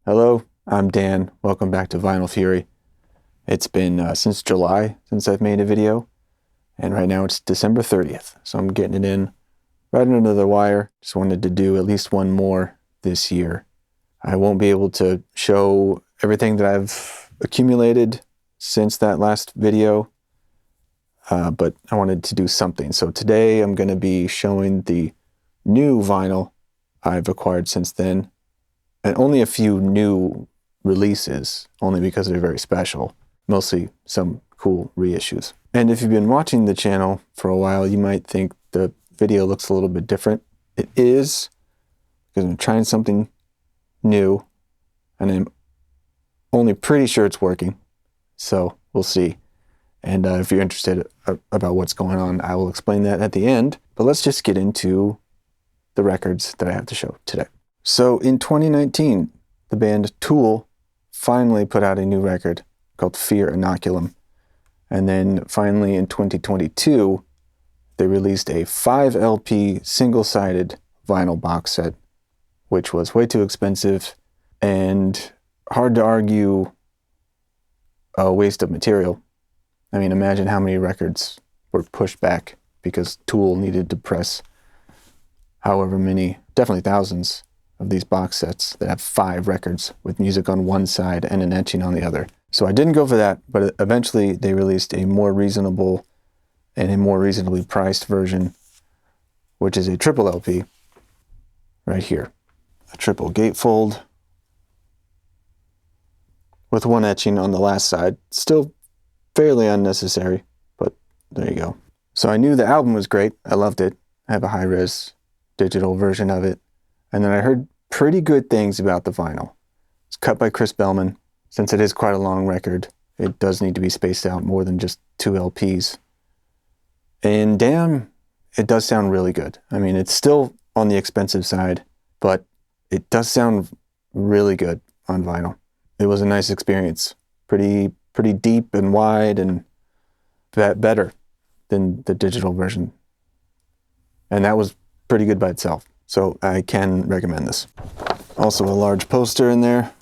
Hello, I'm Dan. Welcome back to Vinyl Fury. It's been since July since I've made a video, and right now it's December 30th, so I'm getting it in right under the wire. Just wanted to do at least one more this year. I won't be able to show everything that I've accumulated since that last video, but I wanted to do something. So today I'm going to be showing the new vinyl I've acquired since then, and only a few new releases, only because they're very special. Mostly some cool reissues. And if you've been watching the channel for a while, you might think the video looks a little bit different. It is, because I'm trying something new, and I'm only pretty sure it's working. So we'll see. And if you're interested about what's going on, I will explain that at the end. But let's just get into the records that I have to show today. So in 2019, the band Tool finally put out a new record called Fear Inoculum. And then finally in 2022, they released a 5 LP single-sided vinyl box set, which was way too expensive and hard to argue a waste of material. I mean, imagine how many records were pushed back because Tool needed to press however many, definitely thousands, of these box sets that have 5 records with music on one side and an etching on the other. So I didn't go for that, but eventually they released a more reasonable and a more reasonably priced version, which is a triple LP right here. A triple gatefold with one etching on the last side. Still fairly unnecessary, but there you go. So I knew the album was great. I loved it. I have a high-res digital version of it. And then I heard pretty good things about the vinyl. It's cut by Chris Bellman. Since it is quite a long record, it does need to be spaced out more than just 2 LPs. And damn, it does sound really good. I mean, it's still on the expensive side, but it does sound really good on vinyl. It was a nice experience. Pretty deep and wide, and better than the digital version. And that was pretty good by itself. So I can recommend this. Also a large poster in there.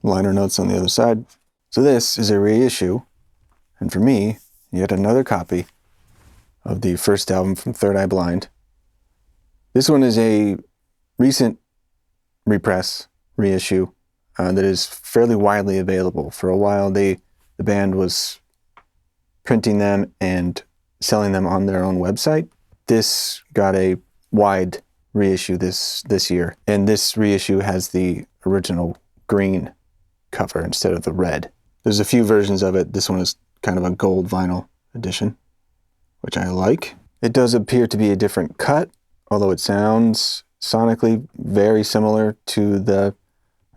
Liner notes on the other side. So this is a reissue, and for me, yet another copy of the first album from Third Eye Blind. This one is a recent repress, reissue, that is fairly widely available. For a while, the band was printing them and selling them on their own website. This got a wide reissue this year, and this reissue has the original green cover instead of the red. There's a few versions of it. This one is kind of a gold vinyl edition, which I like. It does appear to be a different cut, although it sounds sonically very similar to the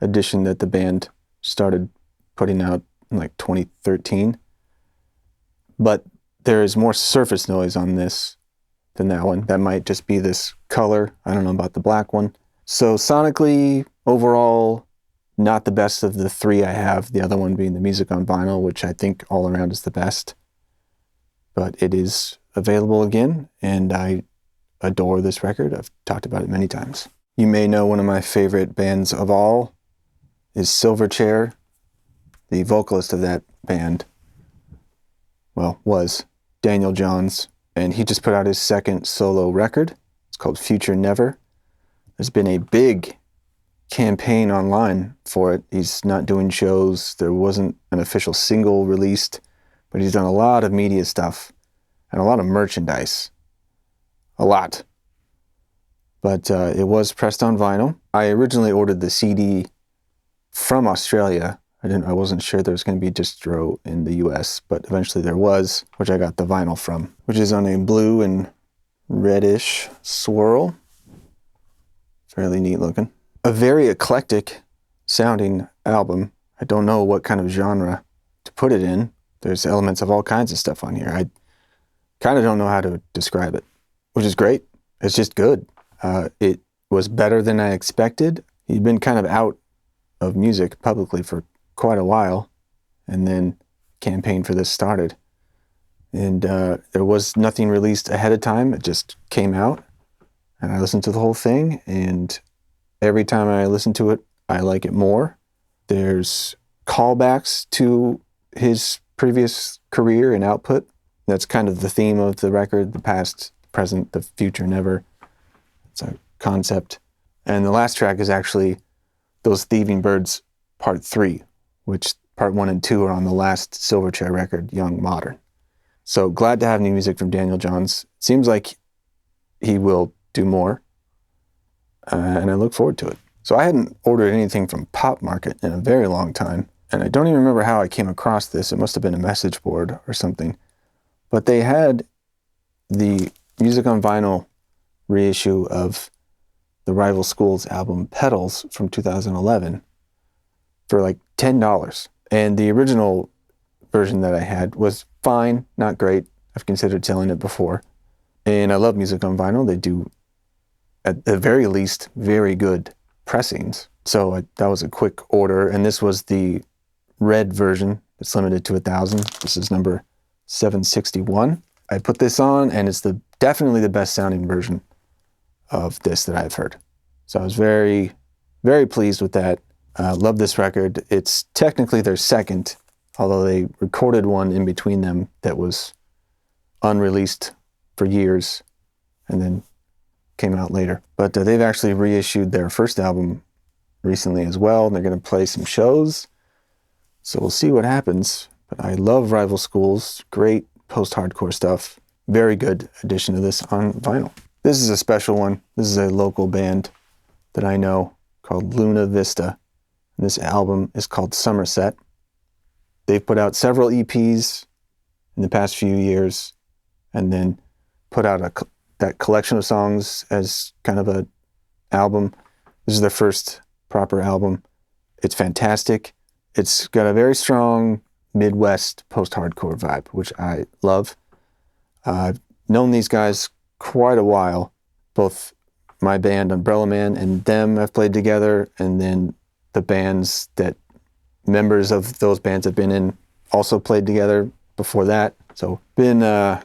edition that the band started putting out in like 2013. But there is more surface noise on this than that one. That might just be this color. I don't know about the black one. So sonically, overall, not the best of the 3 I have. The other one being the music on vinyl, which I think all around is the best. But it is available again, and I adore this record. I've talked about it many times. You may know one of my favorite bands of all is Silverchair. The vocalist of that band, well, was Daniel Johns. And he just put out his second solo record. It's called Future Never. There's been a big campaign online for it. He's not doing shows. There wasn't an official single released, but he's done a lot of media stuff and a lot of merchandise. A lot. But it was pressed on vinyl. I originally ordered the CD from Australia. I wasn't sure there was going to be a distro in the US, but eventually there was, which I got the vinyl from, which is on a blue and reddish swirl. Fairly neat looking. A very eclectic sounding album. I don't know what kind of genre to put it in. There's elements of all kinds of stuff on here. I kind of don't know how to describe it, which is great. It's just good. It was better than I expected. He'd been kind of out of music publicly for quite a while, and then campaign for this started. And there was nothing released ahead of time. It just came out, and I listened to the whole thing, and every time I listened to it, I like it more. There's callbacks to his previous career and output. That's kind of the theme of the record: the past, the present, the future, never. It's a concept. And the last track is actually Those Thieving Birds Part 3, which Part 1 and 2 are on the last Silverchair record, Young Modern. So glad to have new music from Daniel Johns. Seems like he will do more, and I look forward to it. So I hadn't ordered anything from Pop Market in a very long time, and I don't even remember how I came across this. It must have been a message board or something. But they had the Music on Vinyl reissue of the Rival Schools album Petals from 2011 for like $10. And the original version that I had was fine, not great. I've considered selling it before. And I love Music on Vinyl. They do, at the very least, very good pressings. So that was a quick order. And this was the red version. It's limited to 1,000. This is number 761. I put this on, and it's definitely the best sounding version of this that I've heard. So I was very, very pleased with that. Love this record. It's technically their second, although they recorded one in between them that was unreleased for years and then came out later. But they've actually reissued their first album recently as well, and they're going to play some shows. So we'll see what happens. But I love Rival Schools. Great post-hardcore stuff. Very good addition to this on vinyl. This is a special one. This is a local band that I know called Luna Vista. And this album is called Somerset. They've put out several EPs in the past few years, and then put out that collection of songs as kind of an album. This is their first proper album. It's fantastic. It's got a very strong Midwest post-hardcore vibe, which I love. I've known these guys quite a while. Both my band, Umbrella Man, and them have played together, and then the bands that members of those bands have been in also played together before that. So been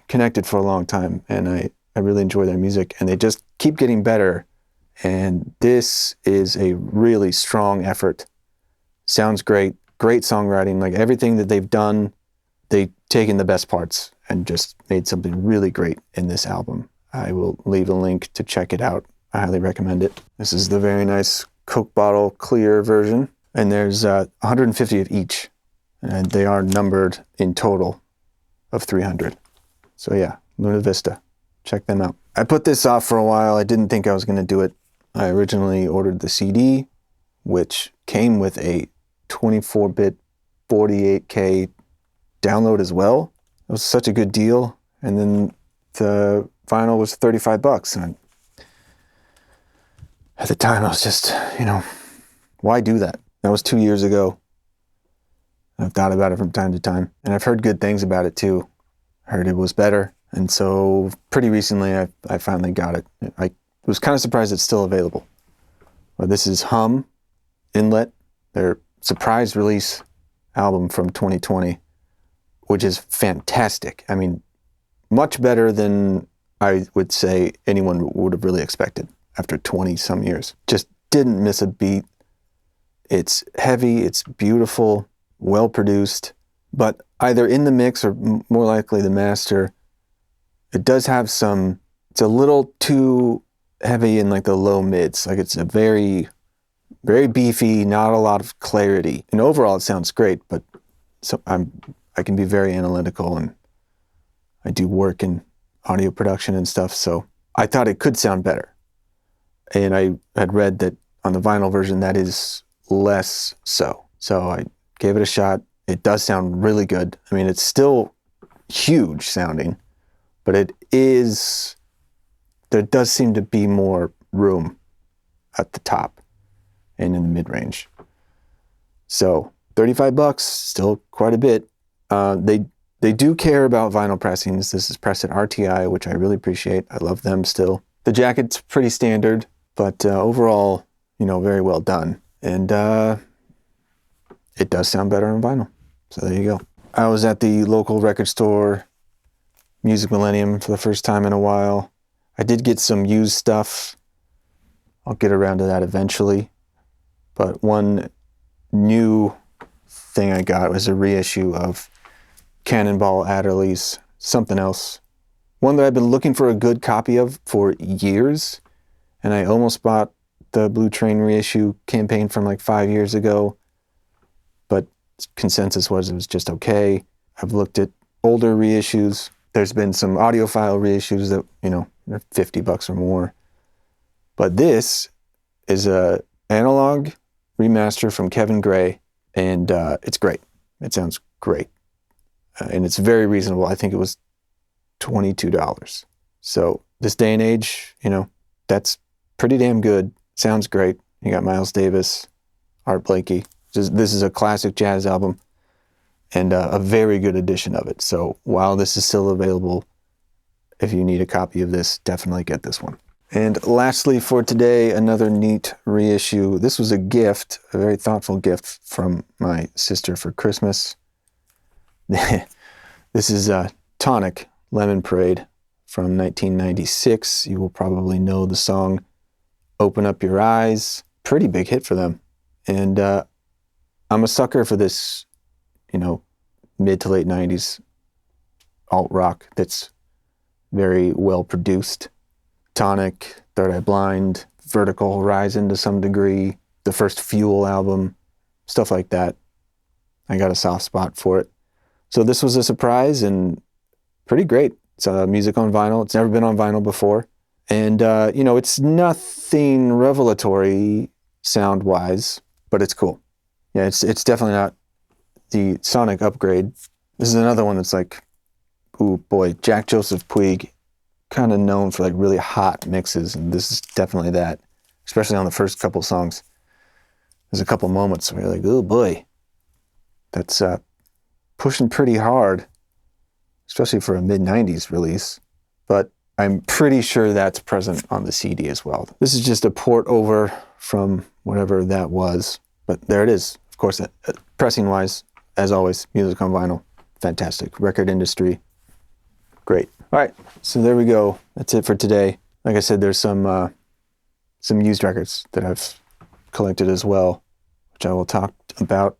connected for a long time, and I really enjoy their music, and they just keep getting better. And this is a really strong effort. Sounds great. Great songwriting. Like everything that they've done, they've taken the best parts and just made something really great in this album. I will leave a link to check it out. I highly recommend it. This is the very nice Coke bottle clear version, and there's 150 of each, and they are numbered in total of 300. So yeah, Luna Vista. Check them out. I put this off for a while. I didn't think I was going to do it. I originally ordered the CD, which came with a 24-bit 48K download as well. It was such a good deal. And then the vinyl was $35. And at the time, I was just, why do that? That was 2 years ago. I've thought about it from time to time. And I've heard good things about it too. I heard it was better. And so pretty recently, I finally got it. I was kind of surprised it's still available. But this is Hum Inlet, their surprise release album from 2020, which is fantastic. I mean, much better than I would say anyone would have really expected after 20 some years. Just didn't miss a beat. It's heavy, it's beautiful, well produced, but either in the mix or more likely the master, it does have it's a little too heavy in like the low mids. Like it's a very, very beefy, not a lot of clarity. And overall it sounds great, but I can be very analytical, and I do work in audio production and stuff. So I thought it could sound better. And I had read that on the vinyl version, that is less so. So I gave it a shot. It does sound really good. I mean, it's still huge sounding, but there does seem to be more room at the top and in the mid-range. So $35, still quite a bit. They do care about vinyl pressings. This is pressed at RTI, which I really appreciate. I love them still. The jacket's pretty standard, but overall, very well done. And it does sound better on vinyl. So there you go. I was at the local record store, Music Millennium, for the first time in a while. I did get some used stuff. I'll get around to that eventually. But one new thing I got was a reissue of Cannonball Adderley's Something Else. One that I've been looking for a good copy of for years, and I almost bought the Blue Train reissue campaign from like 5 years ago, but consensus was it was just okay. I've looked at older reissues. There's been some audiophile reissues that, they're $50 or more. But this is a analog remaster from Kevin Gray, and it's great. It sounds great. And it's very reasonable. I think it was $22. So this day and age, that's pretty damn good. Sounds great. You got Miles Davis, Art Blakey. This is a classic jazz album and a very good edition of it. So while this is still available, if you need a copy of this, definitely get this one. And lastly for today, another neat reissue. This was a gift, a very thoughtful gift from my sister for Christmas. This is Tonic, Lemon Parade from 1996. You will probably know the song Open Up Your Eyes. Pretty big hit for them. And I'm a sucker for this, mid to late 90s alt rock that's very well produced. Tonic, Third Eye Blind, Vertical Horizon to some degree, the first Fuel album, stuff like that. I got a soft spot for it. So this was a surprise and pretty great. It's music on vinyl. It's never been on vinyl before. And, it's nothing revelatory sound-wise, but it's cool. Yeah, it's definitely not the sonic upgrade. This is another one that's like, ooh, boy, Jack Joseph Puig, kind of known for like really hot mixes, and this is definitely that, especially on the first couple songs. There's a couple moments where you're like, oh boy, that's pushing pretty hard, especially for a mid-90s release. But I'm pretty sure that's present on the CD as well. This is just a port over from whatever that was, but there it is. Of course, pressing-wise, as always, music on vinyl, fantastic. Record industry, great. All right, so there we go. That's it for today. Like I said, there's some used records that I've collected as well, which I will talk about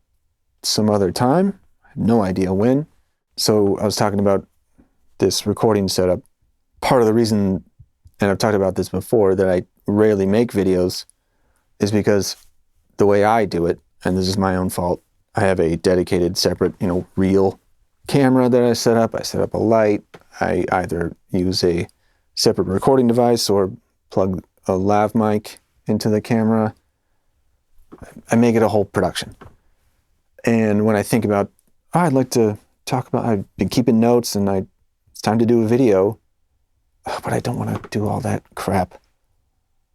some other time. I have no idea when. So I was talking about this recording setup. Part of the reason, and I've talked about this before, that I rarely make videos is because the way I do it, and this is my own fault, I have a dedicated separate, reel camera that I set up. I set up a light. I either use a separate recording device or plug a lav mic into the camera. I make it a whole production. And when I think about, I'd like to talk about, I've been keeping notes and it's time to do a video, but I don't want to do all that crap.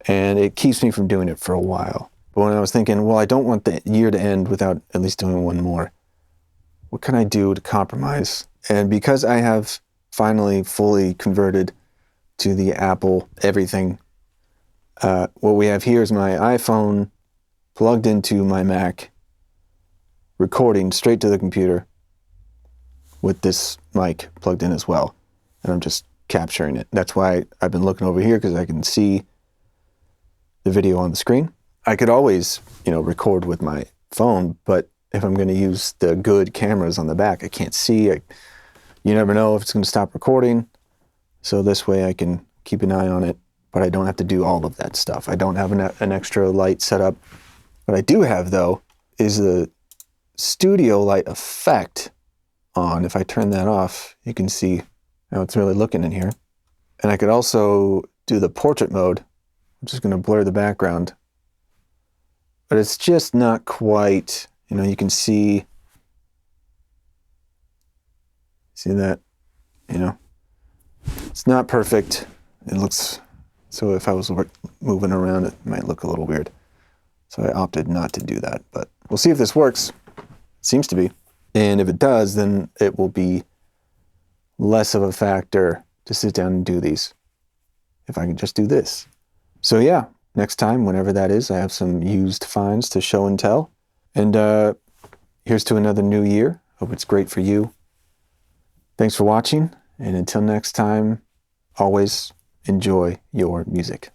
And it keeps me from doing it for a while. But when I was thinking, well, I don't want the year to end without at least doing one more. What can I do to compromise? And because I have finally fully converted to the Apple everything, what we have here is my iPhone plugged into my Mac, recording straight to the computer with this mic plugged in as well. And I'm just capturing it. That's why I've been looking over here, because I can see the video on the screen. I could always, record with my phone, but if I'm going to use the good cameras on the back, I can't see. You never know if it's going to stop recording. So this way I can keep an eye on it, but I don't have to do all of that stuff. I don't have an extra light set up. What I do have, though, is the studio light effect on. If I turn that off, you can see how it's really looking in here. And I could also do the portrait mode. I'm just going to blur the background. But it's just not quite, you can see that, it's not perfect. It looks, so if I was moving around, it might look a little weird. So I opted not to do that, but we'll see if this works. It seems to be. And if it does, then it will be less of a factor to sit down and do these if I can just do this. So yeah, next time, whenever that is, I have some used finds to show and tell. And here's to another new year. Hope it's great for you. Thanks for watching, and until next time, always enjoy your music.